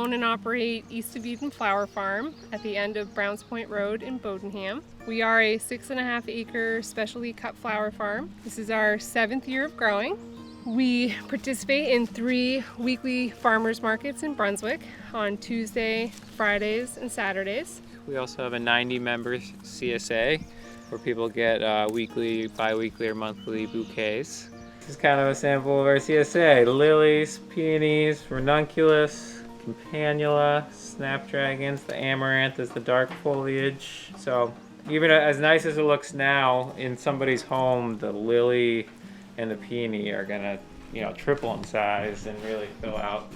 own and operate East of Eden Flower Farm at the end of Browns Point Road in Bowdoinham. We are a 6.5 acre specialty cut flower farm. This is our 7th year of growing. We participate in 3 weekly farmers markets in Brunswick on Tuesday, Fridays, and Saturdays. We also have a 90-member CSA where people get weekly, bi-weekly, or monthly bouquets. This is kind of a sample of our CSA. Lilies, peonies, ranunculus, campanula, snapdragons, the amaranth is the dark foliage. So even as nice as it looks now in somebody's home, the lily and the peony are gonna, triple in size and really fill out.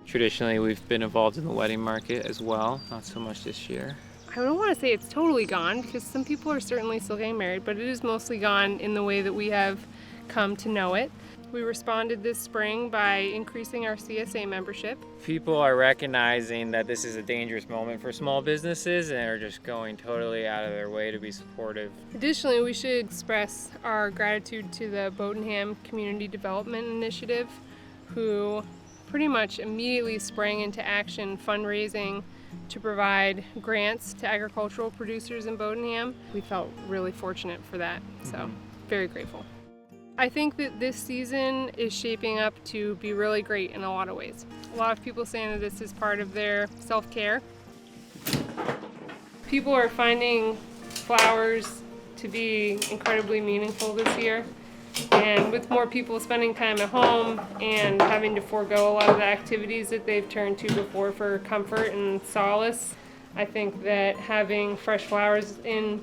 Traditionally, we've been involved in the wedding market as well, not so much this year. I don't want to say it's totally gone because some people are certainly still getting married, but it is mostly gone in the way that we have come to know it. We responded this spring by increasing our CSA membership. People are recognizing that this is a dangerous moment for small businesses and are just going totally out of their way to be supportive. Additionally, we should express our gratitude to the Bowdoinham Community Development Initiative, who pretty much immediately sprang into action fundraising to provide grants to agricultural producers in Bowdoinham. We felt really fortunate for that, so very grateful. I think that this season is shaping up to be really great in a lot of ways. A lot of people saying that this is part of their self-care. People are finding flowers to be incredibly meaningful this year. And with more people spending time at home and having to forego a lot of the activities that they've turned to before for comfort and solace, I think that having fresh flowers in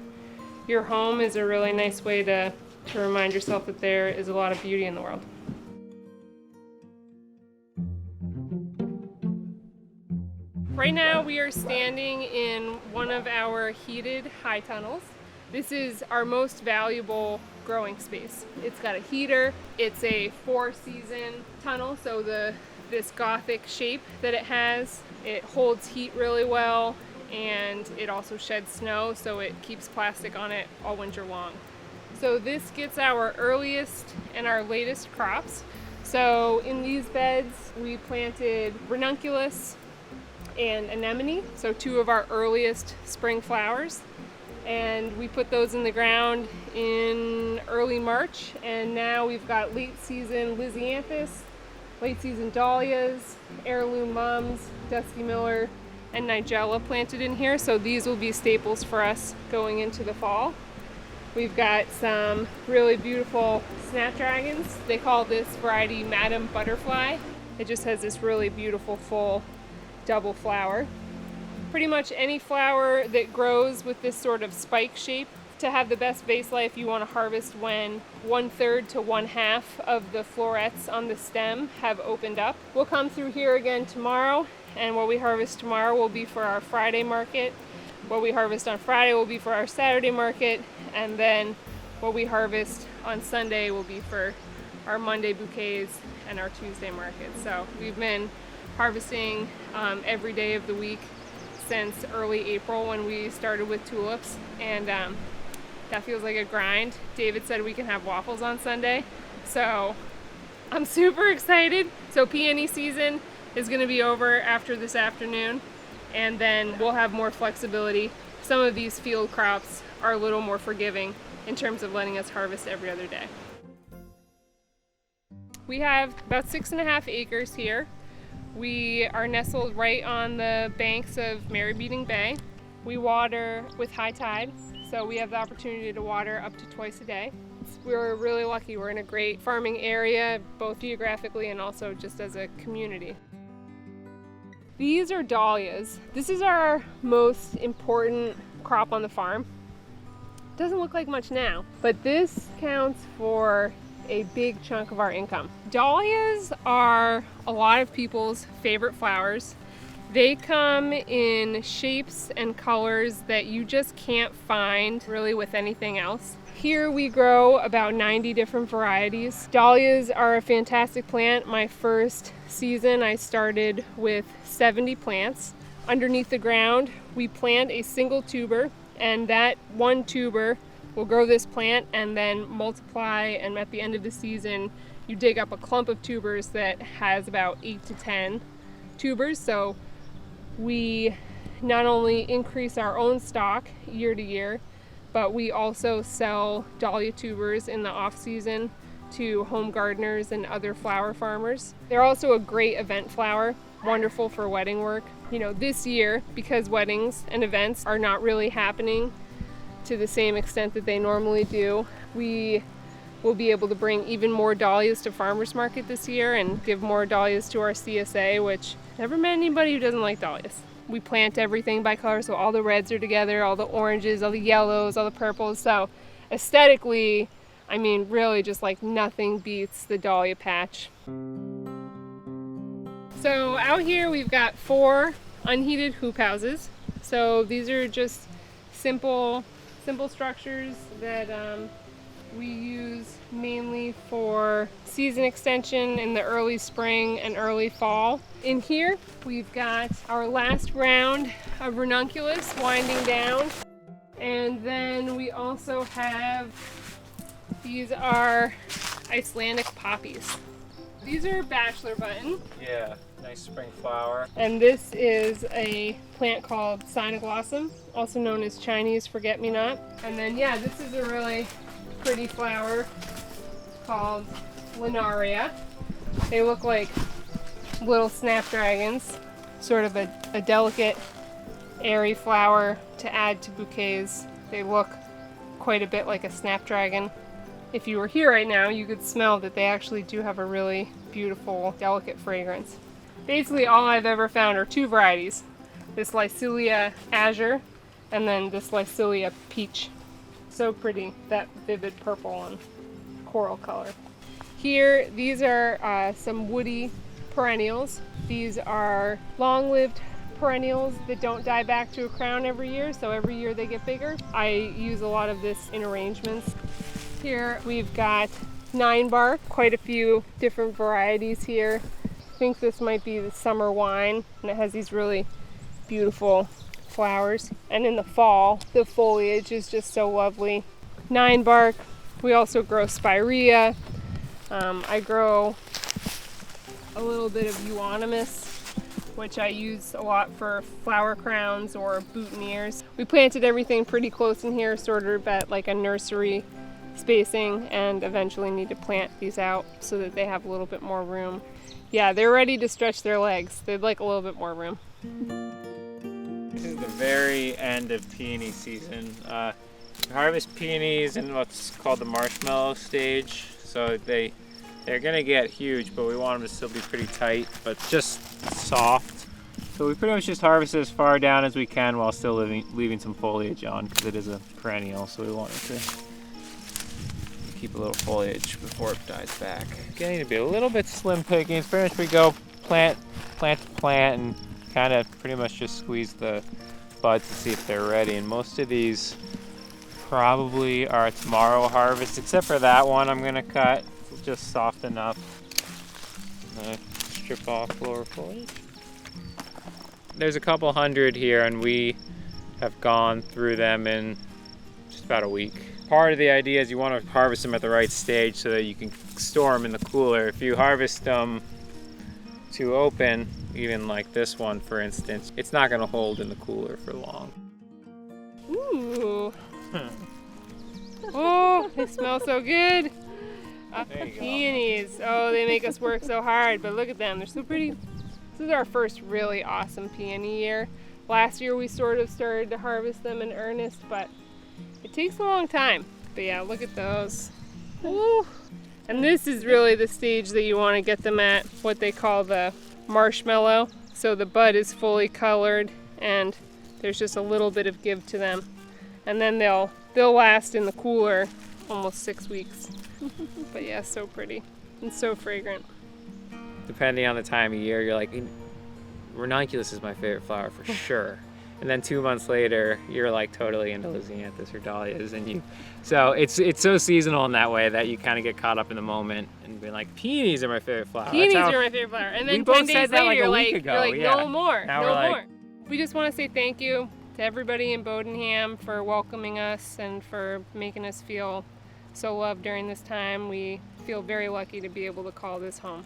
your home is a really nice way to remind yourself that there is a lot of beauty in the world. Right now we are standing in one of our heated high tunnels. This is our most valuable growing space. It's got a heater, it's a 4-season tunnel, so this Gothic shape that it has, it holds heat really well, and it also sheds snow, so it keeps plastic on it all winter long. So this gets our earliest and our latest crops. So in these beds we planted ranunculus and anemone, so 2 of our earliest spring flowers. And we put those in the ground in early March, and now we've got late season lisianthus, late season dahlias, heirloom mums, dusty miller, and nigella planted in here, so these will be staples for us going into the fall. We've got some really beautiful snapdragons. They call this variety Madam Butterfly. It just has this really beautiful full double flower. Pretty much any flower that grows with this sort of spike shape, to have the best vase life, you want to harvest when 1/3 to 1/2 of the florets on the stem have opened up. We'll come through here again tomorrow, and what we harvest tomorrow will be for our Friday market. What we harvest on Friday will be for our Saturday market, and then what we harvest on Sunday will be for our Monday bouquets and our Tuesday market. So we've been harvesting every day of the week since early April when we started with tulips, and that feels like a grind. David said we can have waffles on Sunday, so I'm super excited. So peony season is going to be over after this afternoon, and then we'll have more flexibility. Some of these field crops are a little more forgiving in terms of letting us harvest every other day. We have about 6.5 acres here. We are nestled right on the banks of Mary Beating Bay. We water with high tide, so we have the opportunity to water up to twice a day. We're really lucky. We're in a great farming area, both geographically and also just as a community. These are dahlias. This is our most important crop on the farm. Doesn't look like much now, but this counts for a big chunk of our income. Dahlias are a lot of people's favorite flowers. They come in shapes and colors that you just can't find really with anything else. Here we grow about 90 different varieties. Dahlias are a fantastic plant. My first season I started with 70 plants. Underneath the ground we plant a single tuber, and that one tuber will grow this plant and then multiply, and at the end of the season you dig up a clump of tubers that has about 8 to 10 tubers, so we not only increase our own stock year to year, but we also sell dahlia tubers in the off season to home gardeners and other flower farmers. They're also a great event flower, wonderful for wedding work. You know, this year, because weddings and events are not really happening to the same extent that they normally do, we will be able to bring even more dahlias to farmers market this year and give more dahlias to our CSA, which never met anybody who doesn't like dahlias. We plant everything by color, so all the reds are together, all the oranges, all the yellows, all the purples. So aesthetically, I mean, really just like nothing beats the dahlia patch. So out here we've got 4 unheated hoop houses. So these are just simple structures that we use mainly for season extension in the early spring and early fall. In here we've got our last round of ranunculus winding down, and then we also have, these are Icelandic poppies. These are bachelor button. Yeah, nice spring flower. And this is a plant called Cynoglossum, also known as Chinese forget-me-not. And then, yeah, this is a really pretty flower called Linaria. They look like little snapdragons, sort of a delicate, airy flower to add to bouquets. They look quite a bit like a snapdragon. If you were here right now, you could smell that they actually do have a really beautiful, delicate fragrance. Basically, all I've ever found are 2 varieties. This Lycilia azure, and then this Lycilia peach. So pretty, that vivid purple and coral color. Here, these are some woody perennials. These are long-lived perennials that don't die back to a crown every year, so every year they get bigger. I use a lot of this in arrangements. Here we've got 9-bark, quite a few different varieties here. I think this might be the summer wine, and it has these really beautiful flowers. And in the fall, the foliage is just so lovely. 9-bark. We also grow spirea. I grow a little bit of euonymus, which I use a lot for flower crowns or boutonnieres. We planted everything pretty close in here, sort of at like a nursery spacing, and eventually need to plant these out so that they have a little bit more room. Yeah, they're ready to stretch their legs. They'd like a little bit more room. This is the very end of peony season. You harvest peonies in what's called the marshmallow stage. So they're gonna get huge, but we want them to still be pretty tight, but just soft. So we pretty much just harvest it as far down as we can while still leaving some foliage on, because it is a perennial, so we want it to keep a little foliage before it dies back. Getting to be a little bit slim pickings. Pretty much we go plant to plant and kind of pretty much just squeeze the buds to see if they're ready. And most of these probably are tomorrow harvest, except for that one I'm gonna cut. It's just soft enough. Strip off lower foliage. There's a couple hundred here, and we have gone through them in just about a week. Part of the idea is you want to harvest them at the right stage so that you can store them in the cooler. If you harvest them too open, even like this one for instance, it's not going to hold in the cooler for long. Ooh. Oh, they smell so good. There you go. Peonies. Oh, they make us work so hard, but look at them. They're so pretty. This is our first really awesome peony year. Last year we sort of started to harvest them in earnest, but it takes a long time. But yeah, look at those. Ooh. And this is really the stage that you want to get them at, what they call the marshmallow. So the bud is fully colored and there's just a little bit of give to them. And then they'll last in the cooler almost 6 weeks. But yeah, so pretty and so fragrant. Depending on the time of year, you're like, ranunculus is my favorite flower for sure. And then 2 months later, you're like totally into lisianthus or dahlias, and so it's so seasonal in that way that you kind of get caught up in the moment and be like, peonies are my favorite flower. Peonies are my favorite flower. And then 10 days later, you're like, no more, now no more. We just want to say thank you to everybody in Bowdoinham for welcoming us and for making us feel so loved during this time. We feel very lucky to be able to call this home.